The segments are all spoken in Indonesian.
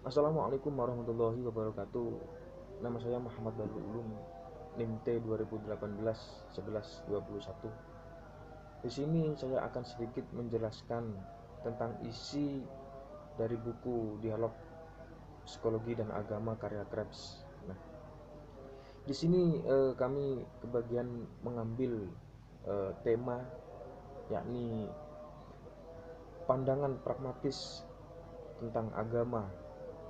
Assalamualaikum warahmatullahi wabarakatuh. Nama saya Muhammad Badrul Ulum, NIM T 2018 1121. Di sini saya akan sedikit menjelaskan tentang isi dari buku Dialog Psikologi dan Agama karya Krebs. Nah, di sini kami kebagian mengambil tema, yakni pandangan pragmatis tentang agama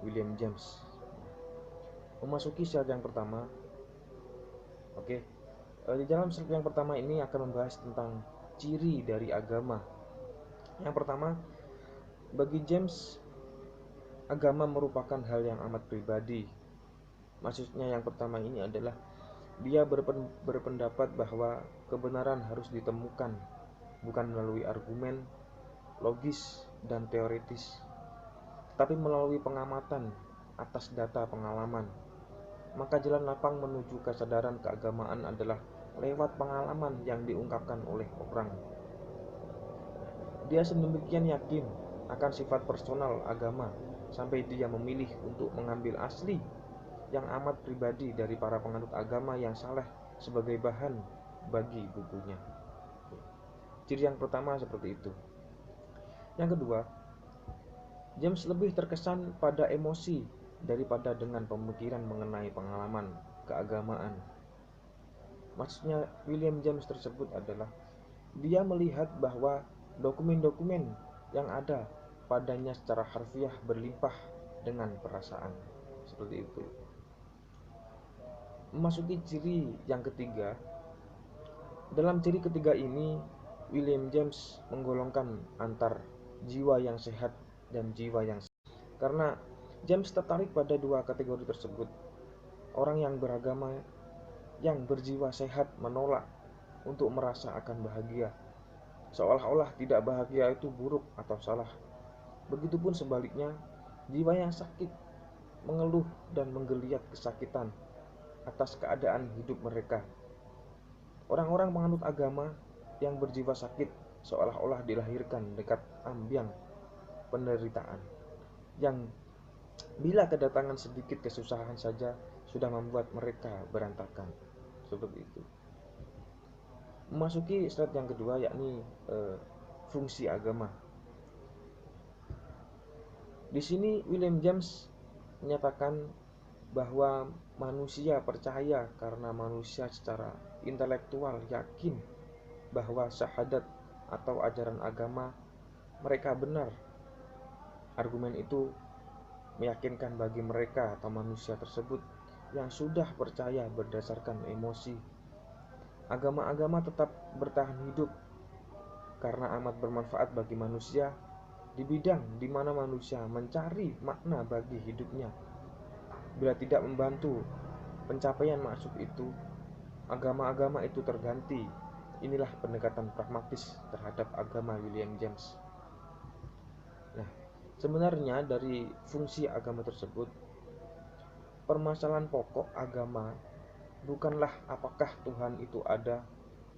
William James. Memasuki slide yang pertama. Oke, di dalam slide yang pertama ini akan membahas tentang ciri dari agama. Yang pertama, bagi James, agama merupakan hal yang amat pribadi. Maksudnya yang pertama ini adalah dia berpendapat bahwa kebenaran harus ditemukan bukan melalui argumen, logis, dan teoritis, tapi melalui pengamatan atas data pengalaman. Maka jalan lapang menuju kesadaran keagamaan adalah lewat pengalaman yang diungkapkan oleh orang. Dia sedemikian yakin akan sifat personal agama sampai dia memilih untuk mengambil asli yang amat pribadi dari para penganut agama yang saleh sebagai bahan bagi bukunya. Ciri yang pertama seperti itu. Yang kedua, James lebih terkesan pada emosi daripada dengan pemikiran mengenai pengalaman keagamaan. Maksudnya William James tersebut adalah dia melihat bahwa dokumen-dokumen yang ada padanya secara harfiah berlimpah dengan perasaan. Seperti itu. Memasuki ciri yang ketiga. Dalam ciri ketiga ini, William James menggolongkan antar jiwa yang sehat dan jiwa yang sakit. Karena James tertarik pada dua kategori tersebut. Orang yang beragama yang berjiwa sehat menolak untuk merasa akan bahagia, seolah-olah tidak bahagia itu buruk atau salah. Begitupun sebaliknya, jiwa yang sakit mengeluh dan menggeliat kesakitan atas keadaan hidup mereka. Orang-orang penganut agama yang berjiwa sakit seolah-olah dilahirkan dekat ambiang penderitaan, yang bila kedatangan sedikit kesusahan saja sudah membuat mereka berantakan. Seperti itu. Memasuki slide yang kedua, yakni fungsi agama. Di sini William James menyatakan bahwa manusia percaya karena manusia secara intelektual yakin bahwa syahadat atau ajaran agama mereka benar. Argumen itu meyakinkan bagi mereka atau manusia tersebut yang sudah percaya berdasarkan emosi. Agama-agama tetap bertahan hidup karena amat bermanfaat bagi manusia di bidang di mana manusia mencari makna bagi hidupnya. Bila tidak membantu pencapaian maksud itu, agama-agama itu terganti. Inilah pendekatan pragmatis terhadap agama William James. Nah, sebenarnya dari fungsi agama tersebut, permasalahan pokok agama bukanlah apakah Tuhan itu ada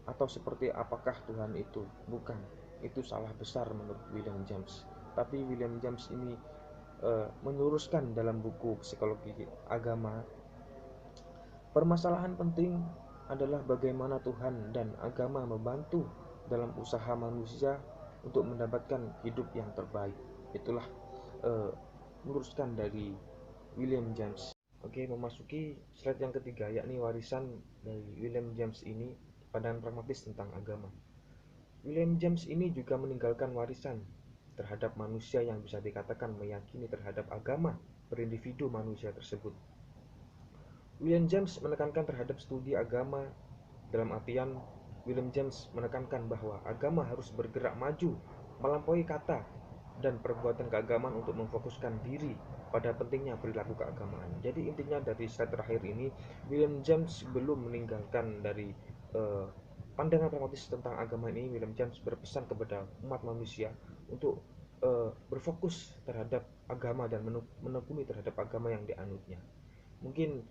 atau seperti apakah Tuhan itu. Bukan. Itu salah besar menurut William James. Tapi William James ini meluruskan dalam buku Psikologi Agama. Permasalahan penting adalah bagaimana Tuhan dan agama membantu dalam usaha manusia untuk mendapatkan hidup yang terbaik. Itulah meluruskan dari William James. Oke, memasuki slide yang ketiga, yakni warisan dari William James ini, pandangan pragmatis tentang agama. William James ini juga meninggalkan warisan terhadap manusia yang bisa dikatakan meyakini terhadap agama berindividu manusia tersebut. William James menekankan terhadap studi agama dalam artian William James menekankan bahwa agama harus bergerak maju melampaui kata dan perbuatan keagamaan untuk memfokuskan diri pada pentingnya perilaku keagamaan. Jadi intinya dari slide terakhir ini, William James belum meninggalkan dari pandangan pragmatis tentang agama ini. William James berpesan kepada umat manusia untuk berfokus terhadap agama dan menekuni terhadap agama yang dianutnya. Mungkin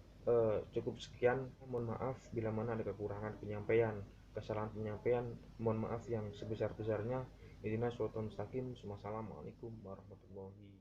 cukup sekian. Mohon maaf bila mana ada kekurangan penyampaian, kesalahan penyampaian. Mohon maaf yang sebesar-besarnya. Wassalamualaikum warahmatullahi